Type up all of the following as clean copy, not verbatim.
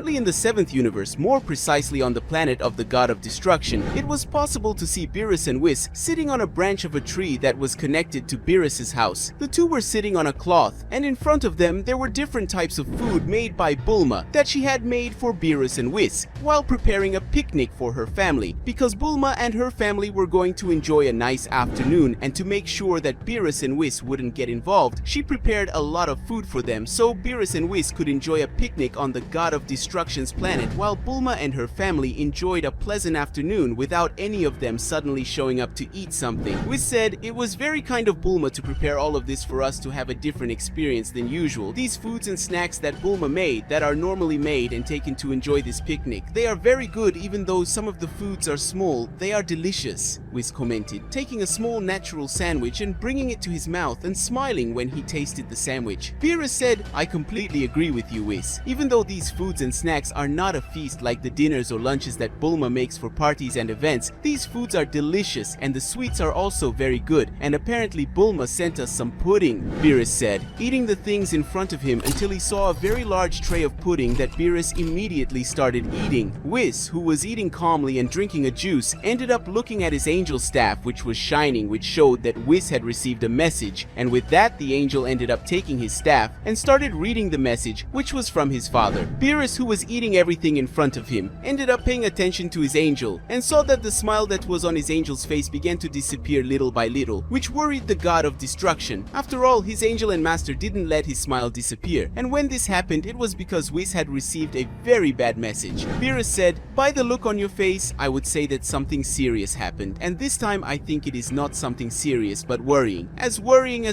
Currently in the 7th universe, more precisely on the planet of the god of destruction, it was possible to see Beerus and Whis sitting on a branch of a tree that was connected to Beerus's house. The two were sitting on a cloth, and in front of them there were different types of food made by Bulma that she had made for Beerus and Whis while preparing a picnic for her family, because Bulma and her family were going to enjoy a nice afternoon, and to make sure that Beerus and Whis wouldn't get involved, she prepared a lot of food for them so Beerus and Whis could enjoy a picnic on the god of destruction's planet while Bulma and her family enjoyed a pleasant afternoon without any of them suddenly showing up to eat something. Whis said, "It was very kind of Bulma to prepare all of this for us to have a different experience than usual. These foods and snacks that Bulma made that are normally made and taken to enjoy this picnic, they are very good even though some of the foods are small, they are delicious," Whis commented, taking a small natural sandwich and bringing it to his mouth and smiling when he tasted the sandwich. Beerus said, "I completely agree with you, Whis. Even though these foods and snacks are not a feast like the dinners or lunches that Bulma makes for parties and events, these foods are delicious and the sweets are also very good, and apparently Bulma sent us some pudding," Beerus said, eating the things in front of him until he saw a very large tray of pudding that Beerus immediately started eating. Whis, who was eating calmly and drinking a juice, ended up looking at his angel staff, which was shining, which showed that Whis had received a message, and with that the angel ended up taking his staff and started reading the message, which was from his father. Beerus, who was eating everything in front of him, ended up paying attention to his angel and saw that the smile that was on his angel's face began to disappear little by little, which worried the god of destruction. After all, his angel and master didn't let his smile disappear, and when this happened it was because Whis had received a very bad message. Beerus said, "By the look on your face, I would say that something serious happened, and this time I think it is not something serious but worrying as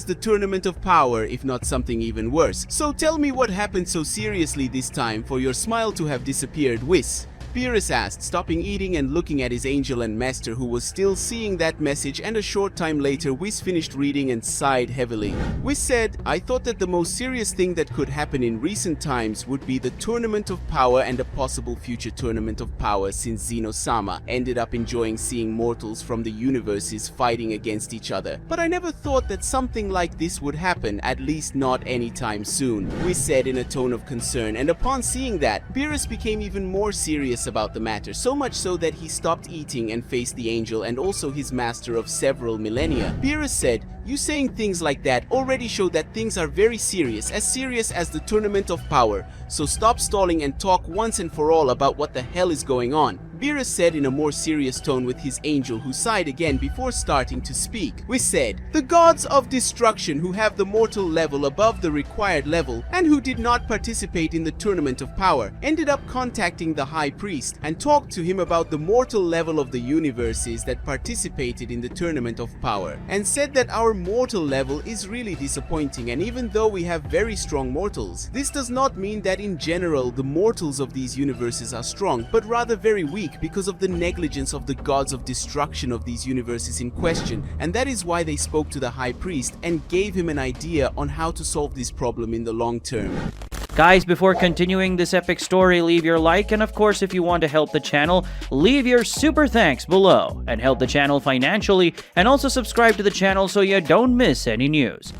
the Tournament of Power, if not something even worse. So tell me what happened so seriously this time for your smile to have disappeared, Whis?" Beerus asked, stopping eating and looking at his angel and master, who was still seeing that message, and a short time later Whis finished reading and sighed heavily. Whis said, "I thought that the most serious thing that could happen in recent times would be the Tournament of Power and a possible future Tournament of Power, since Zeno-sama ended up enjoying seeing mortals from the universes fighting against each other. But I never thought that something like this would happen, at least not anytime soon," Whis said in a tone of concern, and upon seeing that, Beerus became even more serious about the matter, so much so that he stopped eating and faced the angel and also his master of several millennia. Beerus said, "You saying things like that already show that things are very serious as the Tournament of Power, so stop stalling and talk once and for all about what the hell is going on," Beerus said in a more serious tone with his angel, who sighed again before starting to speak. Whis said, "The gods of destruction who have the mortal level above the required level and who did not participate in the Tournament of Power ended up contacting the High Priest and talked to him about the mortal level of the universes that participated in the Tournament of Power, and said that our mortal level is really disappointing, and even though we have very strong mortals, this does not mean that in general the mortals of these universes are strong, but rather very weak because of the negligence of the gods of destruction of these universes in question, and that is why they spoke to the High Priest and gave him an idea on how to solve this problem in the long term." Guys, before continuing this epic story, leave your like, and of course if you want to help the channel, leave your super thanks below and help the channel financially, and also subscribe to the channel so you don't miss any news.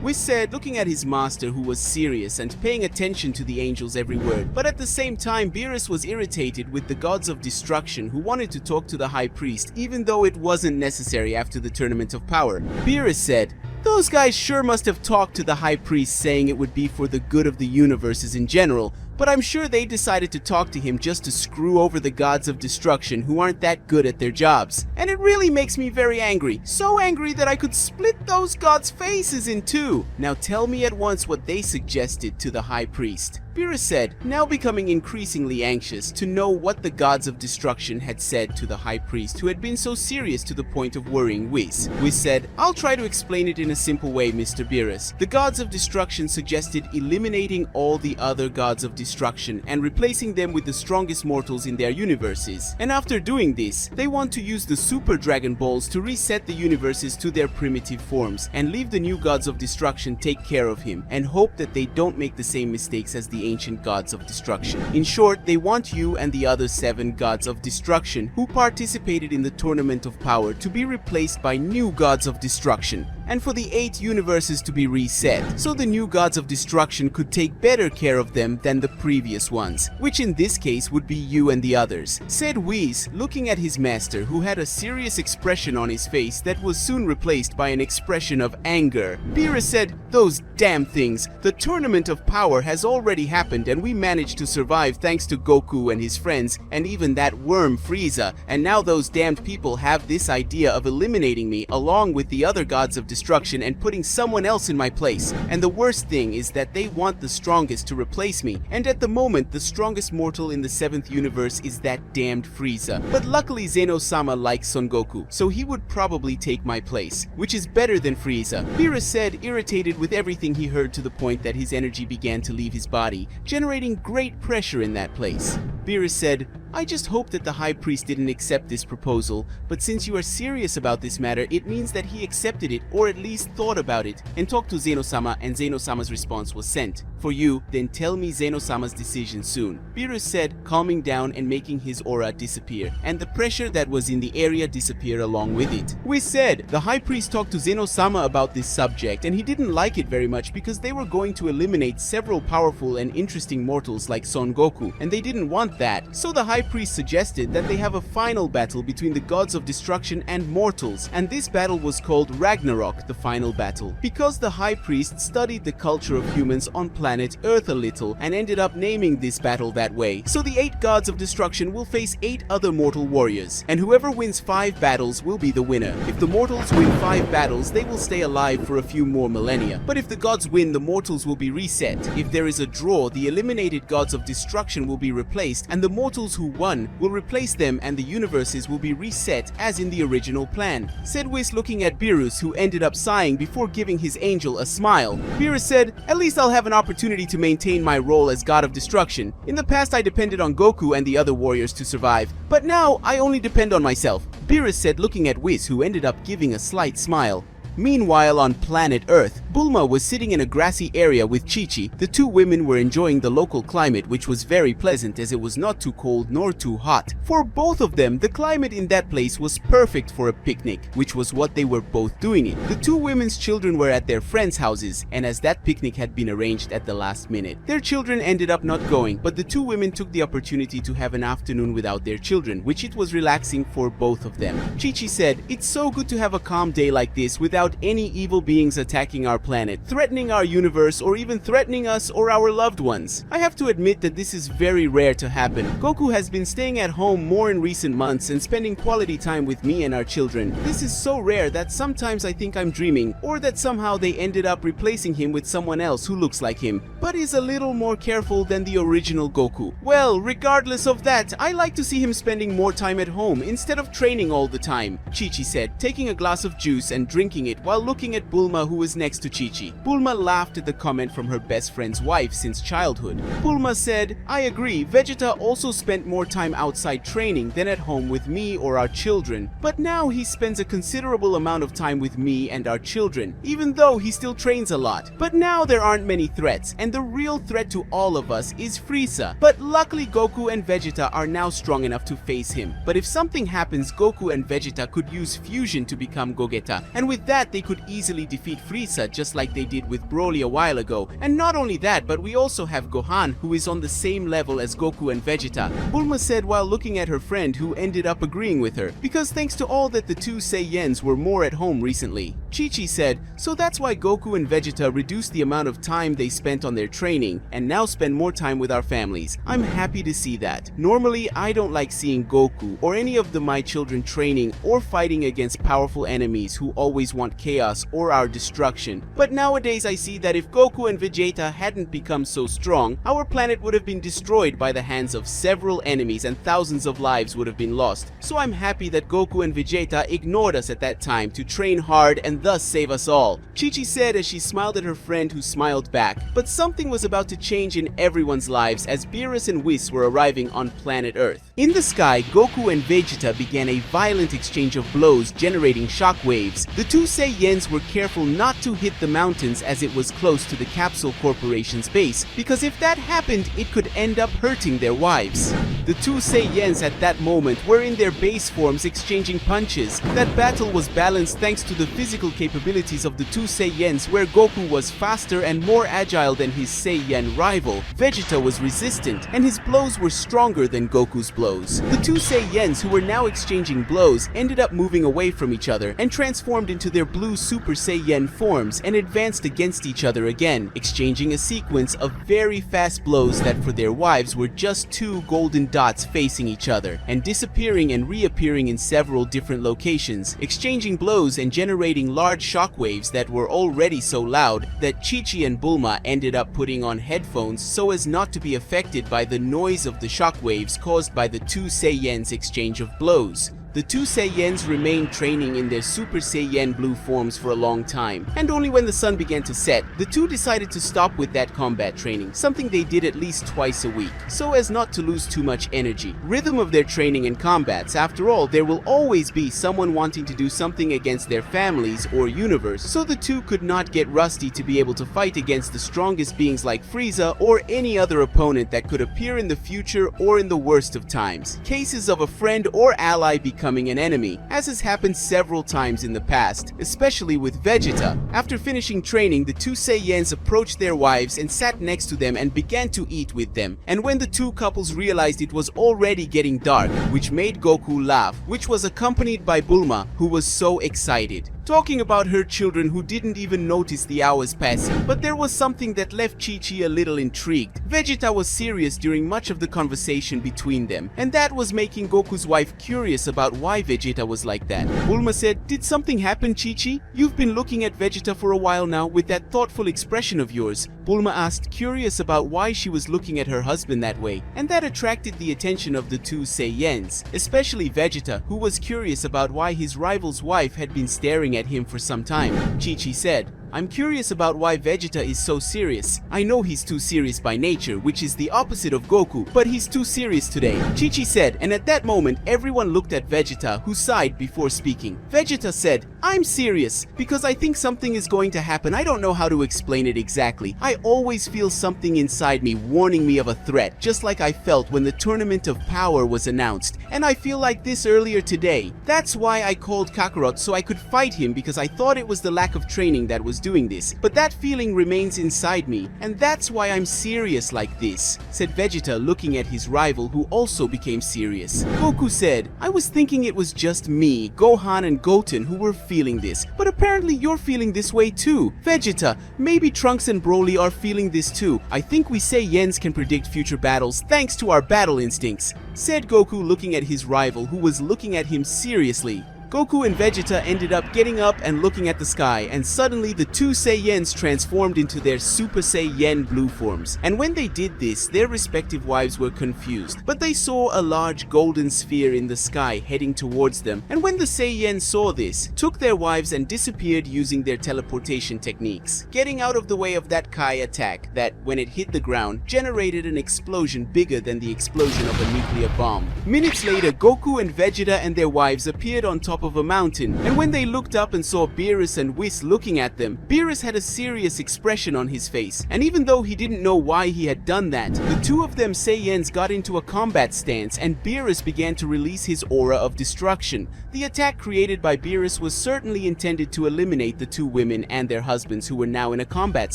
Whis said, looking at his master, who was serious and paying attention to the angel's every word. But at the same time, Beerus was irritated with the gods of destruction who wanted to talk to the High Priest, even though it wasn't necessary after the Tournament of Power. Beerus said, "Those guys sure must have talked to the High Priest saying it would be for the good of the universes in general, but I'm sure they decided to talk to him just to screw over the gods of destruction who aren't that good at their jobs. And it really makes me very angry, so angry that I could split those gods' faces in two. Now tell me at once what they suggested to the High Priest." Beerus said, now becoming increasingly anxious to know what the gods of destruction had said to the High Priest, who had been so serious to the point of worrying Whis. Whis said, "I'll try to explain it in a simple way, Mr. Beerus. The gods of destruction suggested eliminating all the other gods of destruction and replacing them with the strongest mortals in their universes. And after doing this, they want to use the Super Dragon Balls to reset the universes to their primitive forms and leave the new gods of destruction take care of him and hope that they don't make the same mistakes as the ancient gods of destruction. In short, they want you and the other 7 gods of destruction who participated in the Tournament of Power to be replaced by new gods of destruction." and for the 8 universes to be reset, so the new gods of destruction could take better care of them than the previous ones, which in this case would be you and the others, said Whis, looking at his master, who had a serious expression on his face that was soon replaced by an expression of anger. Beerus said, "Those damn things. The tournament of power has already happened and we managed to survive thanks to Goku and his friends and even that worm Frieza, and now those damned people have this idea of eliminating me along with the other gods of destruction and putting someone else in my place. And the worst thing is that they want the strongest to replace me, and at the moment the strongest mortal in the 7th universe is that damned Frieza. But luckily Zeno-sama likes Son Goku, so he would probably take my place, which is better than Frieza," Beerus said, irritated with everything he heard to the point that his energy began to leave his body, generating great pressure in that place. Beerus said, "I just hope that the High Priest didn't accept this proposal, but since you are serious about this matter, it means that he accepted it or at least thought about it and talked to Zeno-sama, and Zeno-sama's response was sent. For you, then tell me Zeno-sama's decision soon," Beerus said, calming down and making his aura disappear, and the pressure that was in the area disappear along with it. Whis said, "The High Priest talked to Zeno-sama about this subject and he didn't like it very much because they were going to eliminate several powerful and interesting mortals like Son Goku, and they didn't want that, so the High Priest suggested that they have a final battle between the gods of destruction and mortals, and this battle was called Ragnarok, the final battle, because the High Priest studied the culture of humans on planet Earth a little and ended up naming this battle that way. So the 8 gods of destruction will face 8 other mortal warriors, and whoever wins 5 battles will be the winner. If the mortals win 5 battles, they will stay alive for a few more millennia, but if the gods win, the mortals will be reset. If there is a draw, the eliminated gods of destruction will be replaced, and the mortals who won will replace them and the universes will be reset as in the original plan," said Whis, looking at Beerus, who ended up sighing before giving his angel a smile. Beerus said, "At least I'll have an opportunity to maintain my role as god of destruction. In the past I depended on Goku and the other warriors to survive, but now I only depend on myself," Beerus said, looking at Whis, who ended up giving a slight smile. Meanwhile, on planet Earth, Bulma was sitting in a grassy area with Chi-Chi. The 2 women were enjoying the local climate, which was very pleasant as it was not too cold nor too hot. For both of them, the climate in that place was perfect for a picnic, which was what they were both doing it. The 2 women's children were at their friends' houses, and as that picnic had been arranged at the last minute, their children ended up not going, but the 2 women took the opportunity to have an afternoon without their children, which it was relaxing for both of them. Chi-Chi said, "It's so good to have a calm day like this without any evil beings attacking our planet, threatening our universe, or even threatening us or our loved ones. I have to admit that this is very rare to happen. Goku has been staying at home more in recent months and spending quality time with me and our children. This is so rare that sometimes I think I'm dreaming, or that somehow they ended up replacing him with someone else who looks like him, but is a little more careful than the original Goku. Well, regardless of that, I like to see him spending more time at home instead of training all the time," Chi-Chi said, taking a glass of juice and drinking it while looking at Bulma, who was next to Chi-Chi. Bulma laughed at the comment from her best friend's wife since childhood. Bulma said, "I agree, Vegeta also spent more time outside training than at home with me or our children, but now he spends a considerable amount of time with me and our children, even though he still trains a lot. But now there aren't many threats, and the real threat to all of us is Frieza. But luckily Goku and Vegeta are now strong enough to face him. But if something happens, Goku and Vegeta could use fusion to become Gogeta, and with that they could easily defeat Frieza just like they did with Broly a while ago. And not only that, but we also have Gohan, who is on the same level as Goku and Vegeta," Bulma said while looking at her friend, who ended up agreeing with her, because thanks to all that the 2 Saiyans were more at home recently. Chi-Chi said, "So that's why Goku and Vegeta reduced the amount of time they spent on their training and now spend more time with our families. I'm happy to see that. Normally I don't like seeing Goku or any of my children training or fighting against powerful enemies who always want chaos or our destruction. But nowadays I see that if Goku and Vegeta hadn't become so strong, our planet would have been destroyed by the hands of several enemies and thousands of lives would have been lost. So I'm happy that Goku and Vegeta ignored us at that time to train hard and thus save us all," Chi-Chi said as she smiled at her friend, who smiled back. But something was about to change in everyone's lives as Beerus and Whis were arriving on planet Earth. In the sky, Goku and Vegeta began a violent exchange of blows, generating shockwaves. The 2 Saiyans were careful not to hit the mountains as it was close to the Capsule Corporation's base, because if that happened, it could end up hurting their wives. The two Saiyans at that moment were in their base forms exchanging punches. That battle was balanced thanks to the physical capabilities of the two Saiyans, where Goku was faster and more agile than his Saiyan rival. Vegeta was resistant, and his blows were stronger than Goku's blows. The two Saiyans, who were now exchanging blows, ended up moving away from each other and transformed into their blue Super Saiyan forms and advanced against each other again, exchanging a sequence of very fast blows that for their wives were just two golden dots facing each other, and disappearing and reappearing in several different locations, exchanging blows and generating large shockwaves that were already so loud that Chi-Chi and Bulma ended up putting on headphones so as not to be affected by the noise of the shockwaves caused by the two Saiyans' exchange of blows. The two Saiyans remained training in their Super Saiyan blue forms for a long time, and only when the sun began to set, the two decided to stop with that combat training, something they did at least twice a week, so as not to lose too much energy. Rhythm of their training and combats, after all, there will always be someone wanting to do something against their families or universe, so the two could not get rusty to be able to fight against the strongest beings like Frieza or any other opponent that could appear in the future or in the worst of times. Cases of a friend or ally becoming an enemy, as has happened several times in the past, especially with Vegeta. After finishing training, the two Saiyans approached their wives and sat next to them and began to eat with them. And when the two couples realized it was already getting dark, which made Goku laugh, which was accompanied by Bulma, who was so excited, talking about her children who didn't even notice the hours passing. But there was something that left Chi-Chi a little intrigued. Vegeta was serious during much of the conversation between them, and that was making Goku's wife curious about why Vegeta was like that. Bulma said, "Did something happen, Chi-Chi? You've been looking at Vegeta for a while now with that thoughtful expression of yours." Bulma asked, curious about why she was looking at her husband that way, and that attracted the attention of the two Saiyans, especially Vegeta, who was curious about why his rival's wife had been staring at him for some time. Chi-Chi said, "I'm curious about why Vegeta is so serious. I know he's too serious by nature, which is the opposite of Goku, but he's too serious today," Chi-Chi said, and at that moment everyone looked at Vegeta, who sighed before speaking. Vegeta said, "I'm serious because I think something is going to happen. I don't know how to explain it exactly. I always feel something inside me warning me of a threat, just like I felt when the Tournament of Power was announced, and I feel like this earlier today. That's why I called Kakarot so I could fight him, because I thought it was the lack of training that was doing this, but that feeling remains inside me, and that's why I'm serious like this," said Vegeta, looking at his rival, who also became serious. Goku said, "I was thinking it was just me, Gohan and Goten who were feeling this, but apparently you're feeling this way too. Vegeta, maybe Trunks and Broly are feeling this too. I think we Saiyans can predict future battles thanks to our battle instincts," said Goku, looking at his rival, who was looking at him seriously. Goku and Vegeta ended up getting up and looking at the sky, and suddenly the two Saiyans transformed into their Super Saiyan blue forms. And when they did this, their respective wives were confused, but they saw a large golden sphere in the sky heading towards them, and when the Saiyans saw this, took their wives and disappeared using their teleportation techniques, getting out of the way of that Kai attack that, when it hit the ground, generated an explosion bigger than the explosion of a nuclear bomb. Minutes later, Goku and Vegeta and their wives appeared on top of a mountain, and when they looked up and saw Beerus and Whis looking at them, Beerus had a serious expression on his face, and even though he didn't know why he had done that, the two of them Saiyans got into a combat stance, and Beerus began to release his aura of destruction. The attack created by Beerus was certainly intended to eliminate the two women and their husbands, who were now in a combat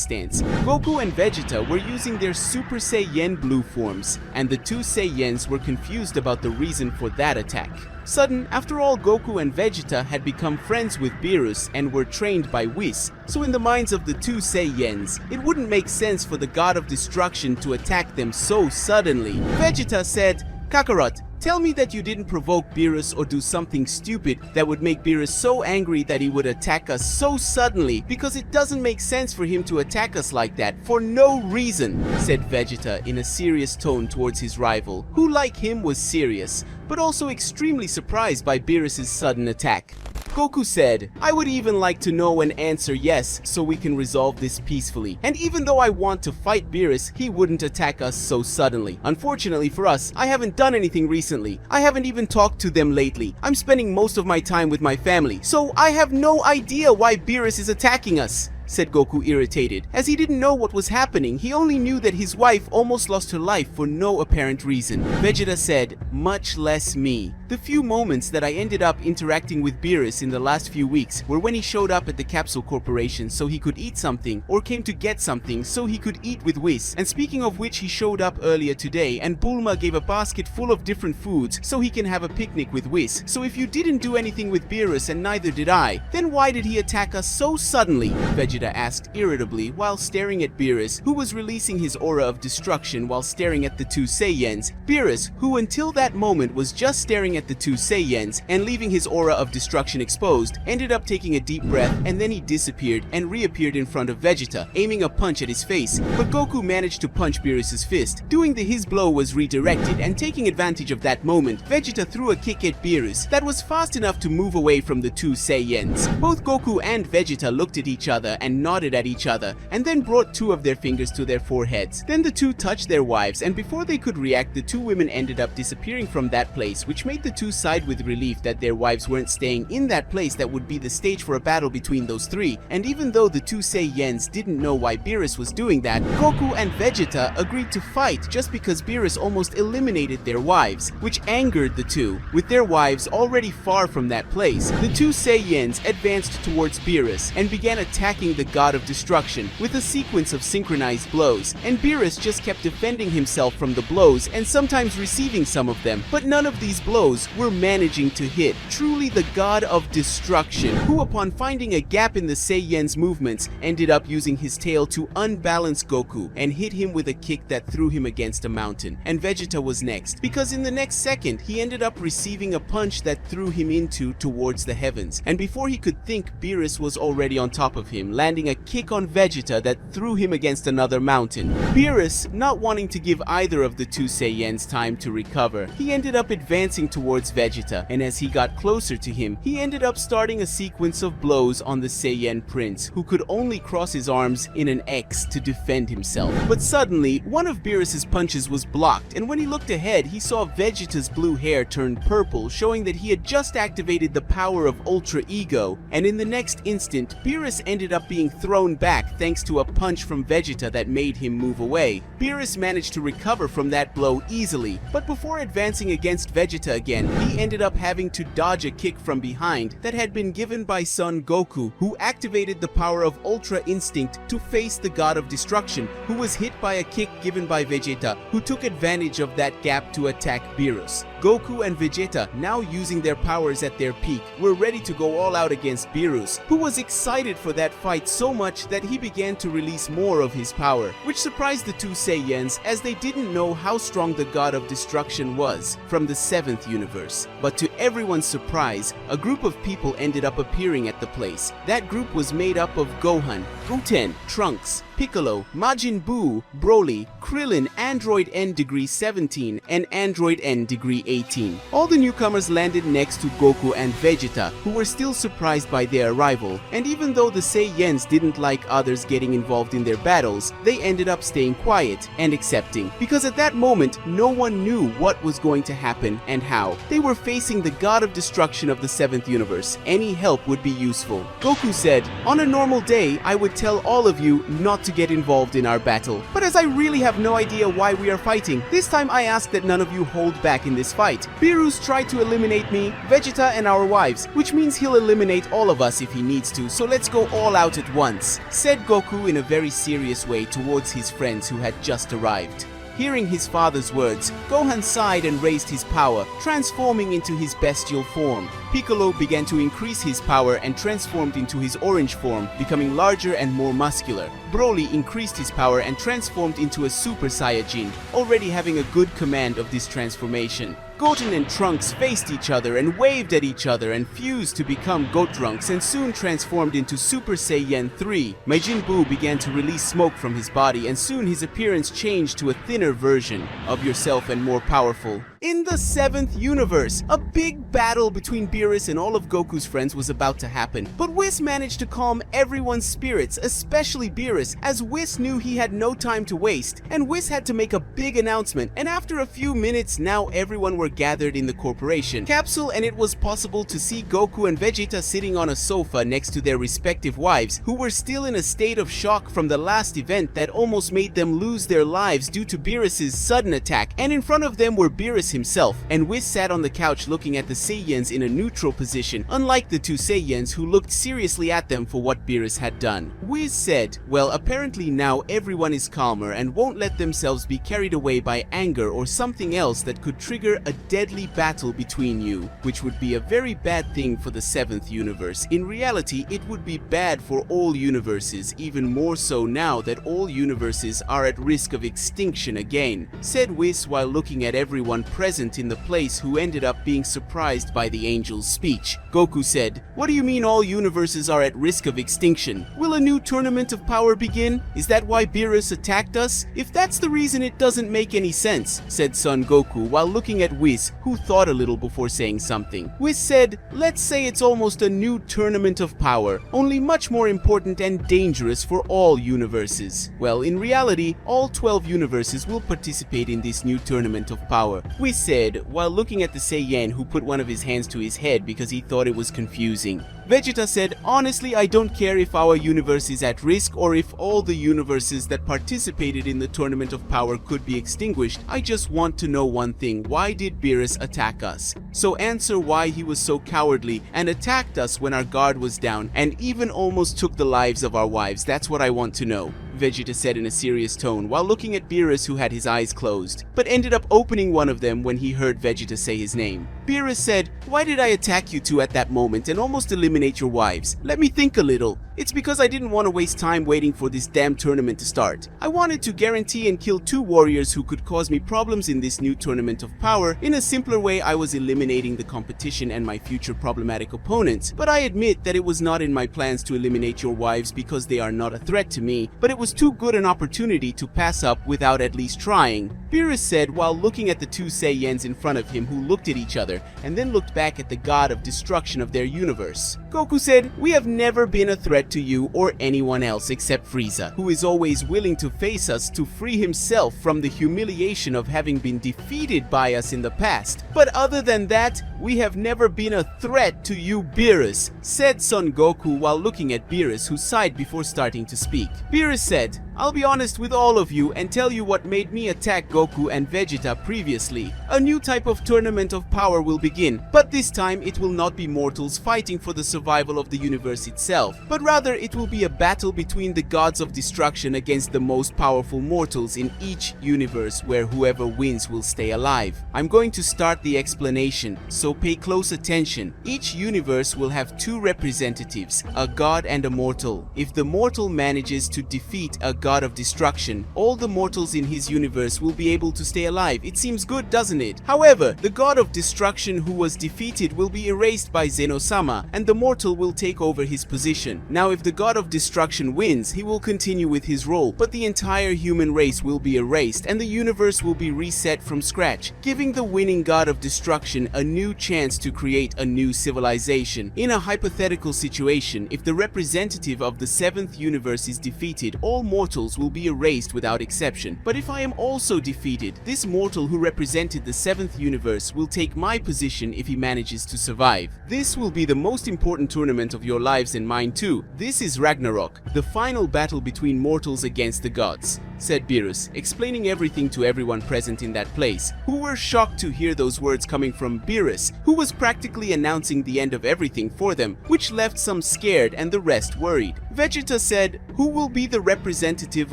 stance. Goku and Vegeta were using their Super Saiyan blue forms, and the two Saiyans were confused about the reason for that attack. Sudden, after all, Goku and Vegeta had become friends with Beerus and were trained by Whis, so in the minds of the two Saiyans, it wouldn't make sense for the God of Destruction to attack them so suddenly. Vegeta said, "Kakarot, tell me that you didn't provoke Beerus or do something stupid that would make Beerus so angry that he would attack us so suddenly, because it doesn't make sense for him to attack us like that for no reason," said Vegeta in a serious tone towards his rival, who like him was serious, but also extremely surprised by Beerus' sudden attack. Goku said, "I would even like to know and answer yes so we can resolve this peacefully. And even though I want to fight Beerus, he wouldn't attack us so suddenly. Unfortunately for us, I haven't done anything recently. I haven't even talked to them lately. I'm spending most of my time with my family, so I have no idea why Beerus is attacking us," said Goku, irritated. As he didn't know what was happening, he only knew that his wife almost lost her life for no apparent reason. Vegeta said, "Much less me. The few moments that I ended up interacting with Beerus in the last few weeks were when he showed up at the Capsule Corporation so he could eat something, or came to get something so he could eat with Whis. And speaking of which, he showed up earlier today and Bulma gave a basket full of different foods so he can have a picnic with Whis. So if you didn't do anything with Beerus and neither did I, then why did he attack us so suddenly?" Vegeta asked irritably while staring at Beerus, who was releasing his aura of destruction while staring at the two Saiyans. Beerus, who until that moment was just staring at the two Saiyans and leaving his aura of destruction exposed, ended up taking a deep breath and then he disappeared and reappeared in front of Vegeta, aiming a punch at his face. But Goku managed to punch Beerus's fist, doing that his blow was redirected, and taking advantage of that moment, Vegeta threw a kick at Beerus that was fast enough to move away from the two Saiyans. Both Goku and Vegeta looked at each other and nodded at each other, and then brought two of their fingers to their foreheads. Then the two touched their wives, and before they could react, the two women ended up disappearing from that place, which made the two sigh with relief that their wives weren't staying in that place that would be the stage for a battle between those three. And even though the two Saiyans didn't know why Beerus was doing that, Goku and Vegeta agreed to fight just because Beerus almost eliminated their wives, which angered the two. With their wives already far from that place, the two Saiyans advanced towards Beerus and began attacking the god of destruction with a sequence of synchronized blows, and Beerus just kept defending himself from the blows and sometimes receiving some of them, but none of these blows were managing to hit truly the god of destruction, who upon finding a gap in the Saiyans' movements ended up using his tail to unbalance Goku and hit him with a kick that threw him against a mountain. And Vegeta was next, because in the next second he ended up receiving a punch that threw him towards the heavens, and before he could think, Beerus was already on top of him, landing a kick on Vegeta that threw him against another mountain. Beerus, not wanting to give either of the two Saiyans time to recover, he ended up advancing towards Vegeta, and as he got closer to him, he ended up starting a sequence of blows on the Saiyan Prince, who could only cross his arms in an X to defend himself. But suddenly, one of Beerus's punches was blocked, and when he looked ahead, he saw Vegeta's blue hair turn purple, showing that he had just activated the power of Ultra Ego, and in the next instant, Beerus ended up being thrown back thanks to a punch from Vegeta that made him move away. Beerus managed to recover from that blow easily, but before advancing against Vegeta again, he ended up having to dodge a kick from behind that had been given by Son Goku, who activated the power of Ultra Instinct to face the god of destruction, who was hit by a kick given by Vegeta, who took advantage of that gap to attack Beerus. Goku and Vegeta, now using their powers at their peak, were ready to go all out against Beerus, who was excited for that fight so much that he began to release more of his power, which surprised the two Saiyans as they didn't know how strong the god of destruction was from the 7th universe. But to everyone's surprise, a group of people ended up appearing at the place. That group was made up of Gohan, Goten, Trunks, Piccolo, Majin Buu, Broly, Krillin, Android N degree 17, and Android N degree 18. All the newcomers landed next to Goku and Vegeta, who were still surprised by their arrival, and even though the Saiyans didn't like others getting involved in their battles, they ended up staying quiet and accepting, because at that moment, no one knew what was going to happen and how. They were facing the god of destruction of the 7th universe. Any help would be useful. Goku said, "On a normal day, I would tell all of you not to get involved in our battle, but as I really have no idea why we are fighting, this time I ask that none of you hold back in this fight. Beerus tried to eliminate me, Vegeta, and our wives, which means he'll eliminate all of us if he needs to, so let's go all out at once," said Goku in a very serious way towards his friends who had just arrived. Hearing his father's words, Gohan sighed and raised his power, transforming into his bestial form. Piccolo began to increase his power and transformed into his orange form, becoming larger and more muscular. Broly increased his power and transformed into a Super Saiyajin, already having a good command of this transformation. Goten and Trunks faced each other and waved at each other and fused to become Gotrunks and soon transformed into Super Saiyan 3. Majin Buu began to release smoke from his body and soon his appearance changed to a thinner version of yourself and more powerful. In the 7th universe, a big battle between Beerus and all of Goku's friends was about to happen, but Whis managed to calm everyone's spirits, especially Beerus, as Whis knew he had no time to waste, and Whis had to make a big announcement, and after a few minutes, now everyone were gathered in the corporation capsule, and it was possible to see Goku and Vegeta sitting on a sofa next to their respective wives, who were still in a state of shock from the last event that almost made them lose their lives due to Beerus's sudden attack, and in front of them were Beerus himself, and Whis sat on the couch looking at the Saiyans in a neutral position, unlike the two Saiyans who looked seriously at them for what Beerus had done. Whis said, well, apparently now everyone is calmer and won't let themselves be carried away by anger or something else that could trigger a deadly battle between you, which would be a very bad thing for the 7th universe. In reality, it would be bad for all universes, even more so now that all universes are at risk of extinction again, said Whis while looking at everyone present in the place who ended up being surprised by the angel's speech. Goku said, what do you mean all universes are at risk of extinction? Will a new tournament of power begin? Is that why Beerus attacked us? If that's the reason, it doesn't make any sense, said Son Goku while looking at Whis, who thought a little before saying something. Whis said, let's say it's almost a new tournament of power, only much more important and dangerous for all universes. Well, in reality, all 12 universes will participate in this new tournament of power, Whis said while looking at the Saiyan who put one of his hands to his head because he thought it was confusing. Vegeta said, honestly, I don't care if our universe is at risk or if all the universes that participated in the tournament of power could be extinguished. I just want to know one thing. Why did Beerus attack us? So answer why he was so cowardly and attacked us when our guard was down and even almost took the lives of our wives. That's what I want to know, Vegeta said in a serious tone while looking at Beerus, who had his eyes closed, but ended up opening one of them when he heard Vegeta say his name. Beerus said, why did I attack you two at that moment and almost eliminate your wives? Let me think a little. It's because I didn't want to waste time waiting for this damn tournament to start. I wanted to guarantee and kill two warriors who could cause me problems in this new tournament of power. In a simpler way, I was eliminating the competition and my future problematic opponents. But I admit that it was not in my plans to eliminate your wives because they are not a threat to me, but it was too good an opportunity to pass up without at least trying, Beerus said while looking at the two Saiyans in front of him who looked at each other and then looked back at the god of destruction of their universe. Goku said, we have never been a threat to you or anyone else except Frieza, who is always willing to face us to free himself from the humiliation of having been defeated by us in the past. But other than that, we have never been a threat to you, Beerus, said Son Goku while looking at Beerus, who sighed before starting to speak. Beerus said, I'll be honest with all of you and tell you what made me attack Goku and Vegeta previously. A new type of tournament of power will begin, but this time it will not be mortals fighting for the survival of the universe itself, but rather it will be a battle between the gods of destruction against the most powerful mortals in each universe, where whoever wins will stay alive. I'm going to start the explanation, so pay close attention. Each universe will have two representatives, a god and a mortal. If the mortal manages to defeat a god of destruction, all the mortals in his universe will be able to stay alive. It seems good, doesn't it? However, the god of destruction who was defeated will be erased by Zeno-sama, and the mortal will take over his position. Now, if the god of destruction wins, he will continue with his role, but the entire human race will be erased and the universe will be reset from scratch, giving the winning god of destruction a new chance to create a new civilization. In a hypothetical situation, if the representative of the 7th universe is defeated, all mortals will be erased without exception. But if I am also defeated, this mortal who represented the 7th universe will take my position if he manages to survive. This will be the most important tournament of your lives and mine too. This is Ragnarok, the final battle between mortals against the gods, said Beerus, explaining everything to everyone present in that place, who were shocked to hear those words coming from Beerus, who was practically announcing the end of everything for them, which left some scared and the rest worried. Vegeta said, who will be the representative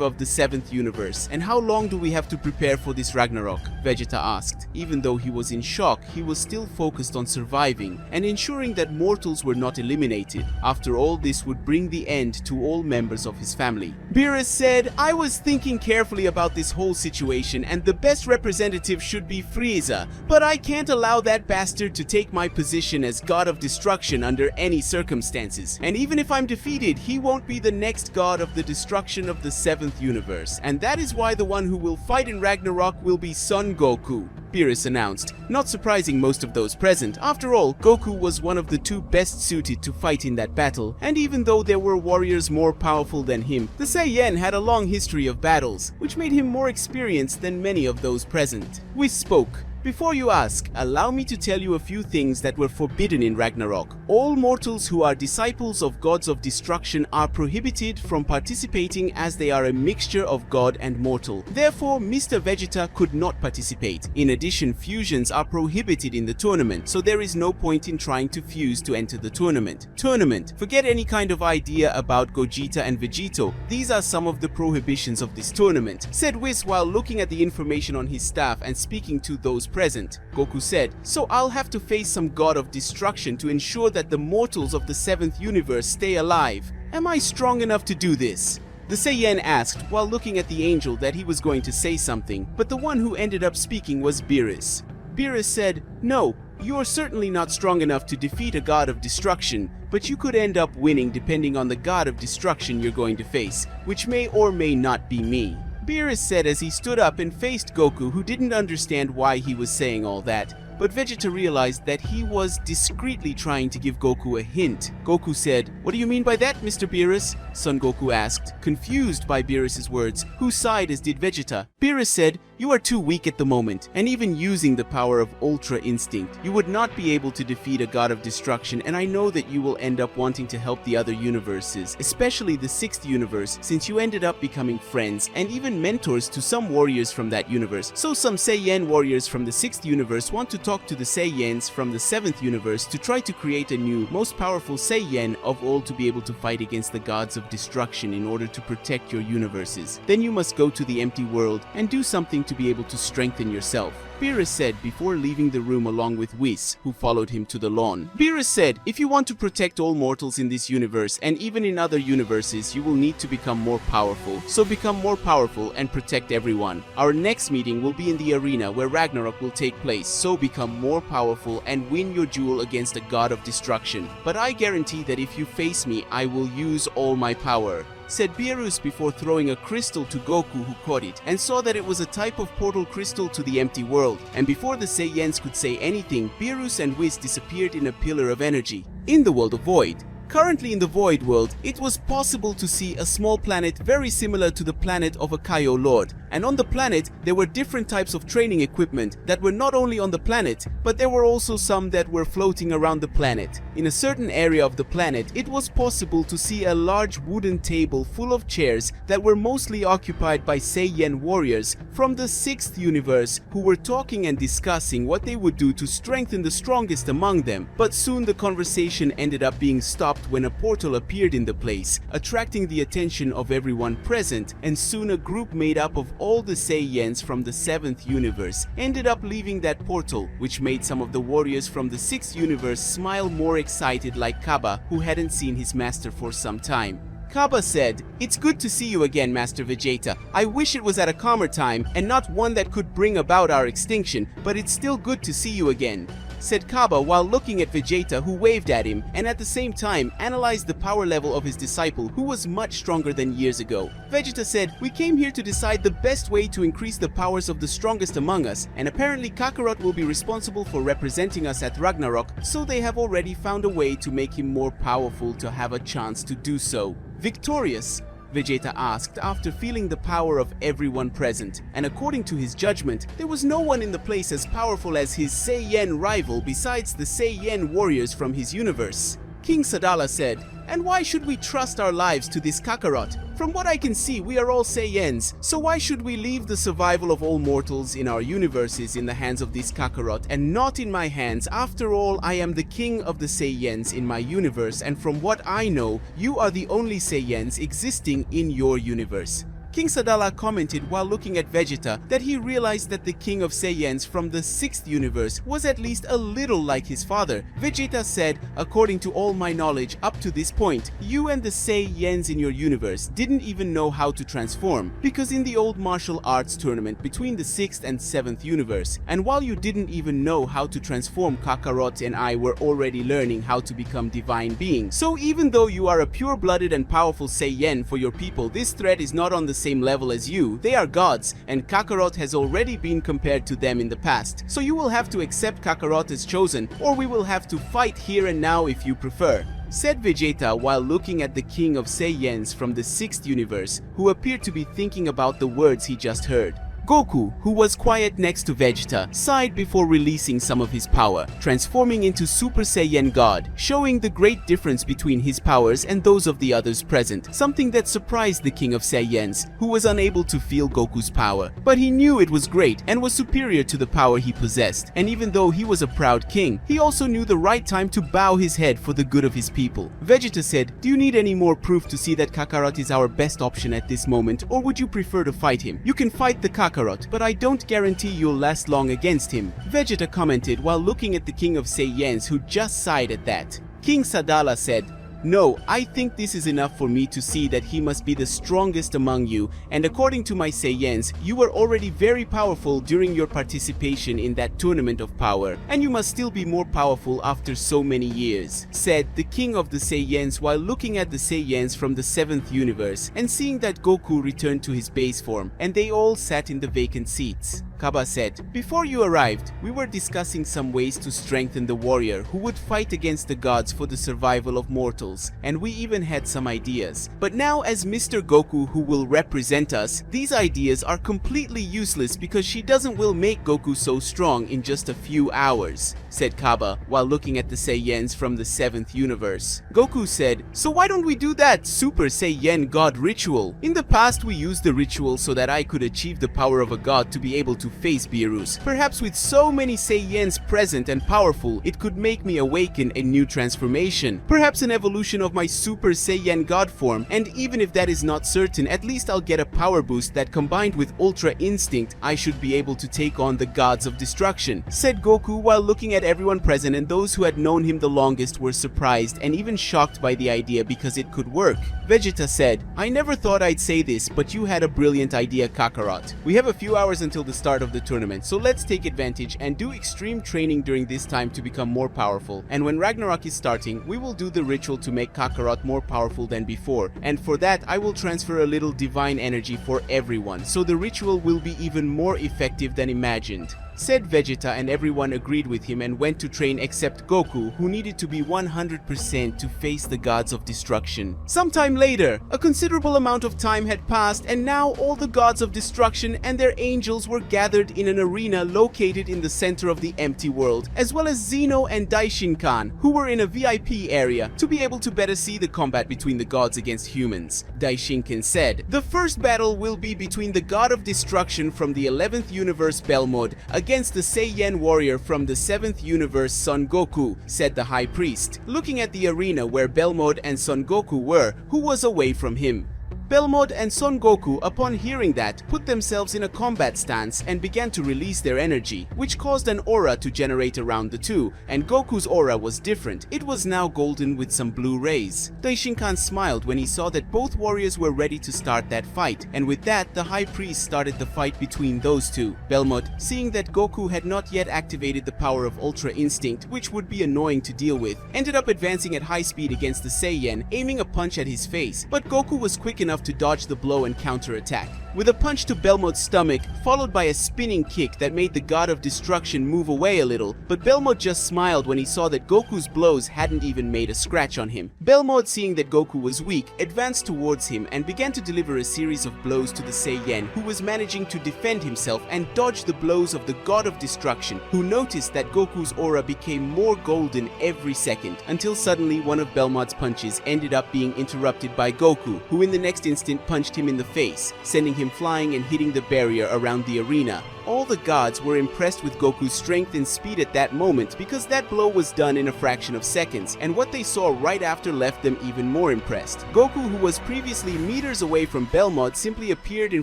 of the 7th universe, and how long do we have to prepare for this Ragnarok? Vegeta asked. Even though he was in shock, he was still focused on surviving and ensuring that mortals were not eliminated. After all, this would bring the end to all members of his family. Beerus said, I was thinking carefully about this whole situation and the best representative should be Frieza, but I can't allow that bastard to take my position as god of destruction under any circumstances. And even if I'm defeated, he won't be the next god of the destruction of the 7th universe, and that is why the one who will fight in Ragnarok will be Son Goku. Beerus announced, not surprising most of those present. After all, Goku was one of the two best suited to fight in that battle, and even though there were warriors more powerful than him, the Saiyan had a long history of battles, which made him more experienced than many of those present. Whis spoke. Before you ask, allow me to tell you a few things that were forbidden in Ragnarok. All mortals who are disciples of gods of destruction are prohibited from participating as they are a mixture of god and mortal. Therefore, Mr. Vegeta could not participate. In addition, fusions are prohibited in the tournament, so there is no point in trying to fuse to enter the tournament. Forget any kind of idea about Gogeta and Vegito. These are some of the prohibitions of this tournament, said Whis while looking at the information on his staff and speaking to those present. Goku said, so I'll have to face some god of destruction to ensure that the mortals of the 7th universe stay alive. Am I strong enough to do this? The Saiyan asked while looking at the angel that he was going to say something, but the one who ended up speaking was Beerus. Beerus said, no, you are certainly not strong enough to defeat a god of destruction, but you could end up winning depending on the god of destruction you're going to face, which may or may not be me. Beerus said as he stood up and faced Goku, who didn't understand why he was saying all that, but Vegeta realized that he was discreetly trying to give Goku a hint. Goku said, what do you mean by that, Mr. Beerus? Son Goku asked, confused by Beerus' words, whose side as did Vegeta. Beerus said, you are too weak at the moment, and even using the power of Ultra Instinct, you would not be able to defeat a god of destruction, and I know that you will end up wanting to help the other universes, especially the 6th universe, since you ended up becoming friends and even mentors to some warriors from that universe. So some Saiyan warriors from the 6th universe want to talk to the Saiyans from the 7th universe to try to create a new, most powerful Saiyan of all to be able to fight against the gods of destruction in order to protect your universes. Then you must go to the empty world and do something to be able to strengthen yourself. Beerus said before leaving the room along with Whis, who followed him to the lawn. Beerus said, if you want to protect all mortals in this universe and even in other universes, you will need to become more powerful. So become more powerful and protect everyone. Our next meeting will be in the arena where Ragnarok will take place, so become more powerful and win your duel against a god of destruction. But I guarantee that if you face me, I will use all my power, said Beerus before throwing a crystal to Goku, who caught it and saw that it was a type of portal crystal to the empty world. And before the Saiyans could say anything, Beerus and Whis disappeared in a pillar of energy. In the world of Void. Currently in the Void world, it was possible to see a small planet very similar to the planet of a Kaio Lord. And on the planet, there were different types of training equipment that were not only on the planet, but there were also some that were floating around the planet. In a certain area of the planet, it was possible to see a large wooden table full of chairs that were mostly occupied by Saiyan warriors from the 6th universe who were talking and discussing what they would do to strengthen the strongest among them. But soon the conversation ended up being stopped when a portal appeared in the place, attracting the attention of everyone present, and soon a group made up of all the Saiyans from the 7th universe ended up leaving that portal, which made some of the warriors from the 6th universe smile more excited, like Kaba, who hadn't seen his master for some time. Kaba said, it's good to see you again, Master Vegeta. I wish it was at a calmer time and not one that could bring about our extinction, but it's still good to see you again, said Kaba while looking at Vegeta, who waved at him and at the same time analyzed the power level of his disciple, who was much stronger than years ago. Vegeta said, we came here to decide the best way to increase the powers of the strongest among us, and apparently Kakarot will be responsible for representing us at Ragnarok, so they have already found a way to make him more powerful to have a chance to do so. Victorious? Vegeta asked after feeling the power of everyone present, and according to his judgment, there was no one in the place as powerful as his Saiyan rival besides the Saiyan warriors from his universe. King Sadala said, and why should we trust our lives to this Kakarot? From what I can see, we are all Saiyans, so why should we leave the survival of all mortals in our universes in the hands of this Kakarot and not in my hands? After all, I am the king of the Saiyans in my universe, and from what I know, you are the only Saiyans existing in your universe. King Sadala commented while looking at Vegeta that he realized that the king of Saiyans from the 6th universe was at least a little like his father. Vegeta said, according to all my knowledge up to this point, you and the Saiyans in your universe didn't even know how to transform, because in the old martial arts tournament between the 6th and 7th universe, and while you didn't even know how to transform, Kakarot and I were already learning how to become divine beings. So even though you are a pure-blooded and powerful Saiyan for your people, this threat is not on the same level as you. They are gods, and Kakarot has already been compared to them in the past. So you will have to accept Kakarot as chosen, or we will have to fight here and now if you prefer," said Vegeta while looking at the King of Saiyans from the 6th universe, who appeared to be thinking about the words he just heard. Goku, who was quiet next to Vegeta, sighed before releasing some of his power, transforming into Super Saiyan God, showing the great difference between his powers and those of the others present, something that surprised the King of Saiyans, who was unable to feel Goku's power. But he knew it was great and was superior to the power he possessed, and even though he was a proud king, he also knew the right time to bow his head for the good of his people. Vegeta said, "Do you need any more proof to see that Kakarot is our best option at this moment, or would you prefer to fight him? You can fight the Kakarot, but I don't guarantee you'll last long against him," Vegeta commented while looking at the King of Saiyans, who just sighed at that. King Sadala said, "No, I think this is enough for me to see that he must be the strongest among you, and according to my Saiyans, you were already very powerful during your participation in that tournament of power, and you must still be more powerful after so many years," said the King of the Saiyans while looking at the Saiyans from the 7th universe and seeing that Goku returned to his base form, and they all sat in the vacant seats. Kaba said, "Before you arrived, we were discussing some ways to strengthen the warrior who would fight against the gods for the survival of mortals, and we even had some ideas. But now as Mr. Goku who will represent us, these ideas are completely useless because she will make Goku so strong in just a few hours," said Kaba while looking at the Saiyans from the 7th universe. Goku said, "So why don't we do that Super Saiyan God ritual? In the past we used the ritual so that I could achieve the power of a god to be able to face Beerus. Perhaps with so many Saiyans present and powerful, it could make me awaken a new transformation. Perhaps an evolution of my Super Saiyan God form, and even if that is not certain, at least I'll get a power boost that combined with Ultra Instinct, I should be able to take on the gods of destruction," said Goku while looking at everyone present, and those who had known him the longest were surprised and even shocked by the idea because it could work. Vegeta said, "I never thought I'd say this, but you had a brilliant idea, Kakarot. We have a few hours until the start of the tournament, so let's take advantage and do extreme training during this time to become more powerful. And when Ragnarok is starting, we will do the ritual to make Kakarot more powerful than before. And for that, I will transfer a little divine energy for everyone, so the ritual will be even more effective than imagined," said Vegeta, and everyone agreed with him and went to train except Goku, who needed to be 100% to face the gods of destruction. Sometime later, a considerable amount of time had passed, and now all the gods of destruction and their angels were gathered in an arena located in the center of the empty world, as well as Zeno and Daishinkan, who were in a VIP area to be able to better see the combat between the gods against humans. Daishinkan said, "The first battle will be between the god of destruction from the 11th universe Belmod against the Saiyan warrior from the 7th universe Son Goku," said the High Priest, looking at the arena where Belmod and Son Goku were, who was away from him. Belmod and Son Goku, upon hearing that, put themselves in a combat stance and began to release their energy, which caused an aura to generate around the two, and Goku's aura was different. It was now golden with some blue rays. Daishinkan smiled when he saw that both warriors were ready to start that fight, and with that, the High Priest started the fight between those two. Belmod, seeing that Goku had not yet activated the power of Ultra Instinct, which would be annoying to deal with, ended up advancing at high speed against the Saiyan, aiming a punch at his face, but Goku was quick enough to dodge the blow and counter-attack, with a punch to Belmod's stomach, followed by a spinning kick that made the god of destruction move away a little, but Belmod just smiled when he saw that Goku's blows hadn't even made a scratch on him. Belmod, seeing that Goku was weak, advanced towards him and began to deliver a series of blows to the Saiyan, who was managing to defend himself and dodge the blows of the god of destruction, who noticed that Goku's aura became more golden every second, until suddenly one of Belmod's punches ended up being interrupted by Goku, who in the next instant punched him in the face, sending him flying and hitting the barrier around the arena. All the gods were impressed with Goku's strength and speed at that moment because that blow was done in a fraction of seconds, and what they saw right after left them even more impressed. Goku, who was previously meters away from Belmod, simply appeared in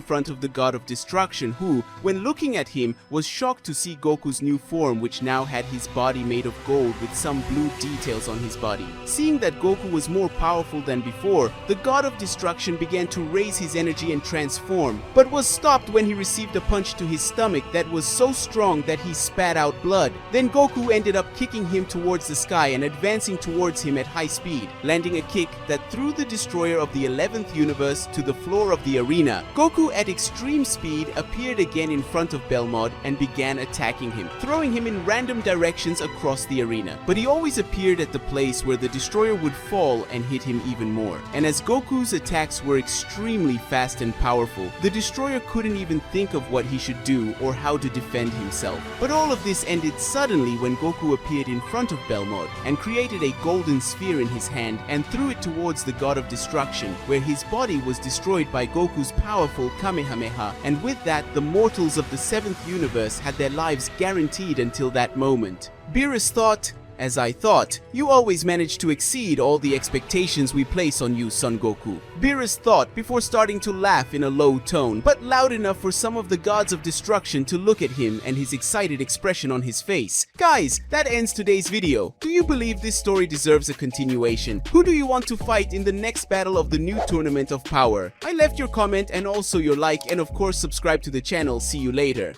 front of the god of destruction, who, when looking at him, was shocked to see Goku's new form, which now had his body made of gold with some blue details on his body. Seeing that Goku was more powerful than before, the god of destruction began to raise his energy and transform, but was stopped when he received a punch to his stomach, stomach that was so strong that he spat out blood. Then Goku ended up kicking him towards the sky and advancing towards him at high speed, landing a kick that threw the destroyer of the 11th universe to the floor of the arena. Goku at extreme speed appeared again in front of Belmod and began attacking him, throwing him in random directions across the arena. But he always appeared at the place where the destroyer would fall and hit him even more. And as Goku's attacks were extremely fast and powerful, the destroyer couldn't even think of what he should do or how to defend himself. But all of this ended suddenly when Goku appeared in front of Belmod and created a golden sphere in his hand and threw it towards the god of destruction, where his body was destroyed by Goku's powerful Kamehameha, and with that the mortals of the 7th universe had their lives guaranteed until that moment. Beerus thought, as I thought, you always manage to exceed all the expectations we place on you, Son Goku. Beerus thought before starting to laugh in a low tone, but loud enough for some of the gods of destruction to look at him and his excited expression on his face. Guys, that ends today's video. Do you believe this story deserves a continuation? Who do you want to fight in the next battle of the new Tournament of Power? I left your comment and also your like, and of course subscribe to the channel. See you later.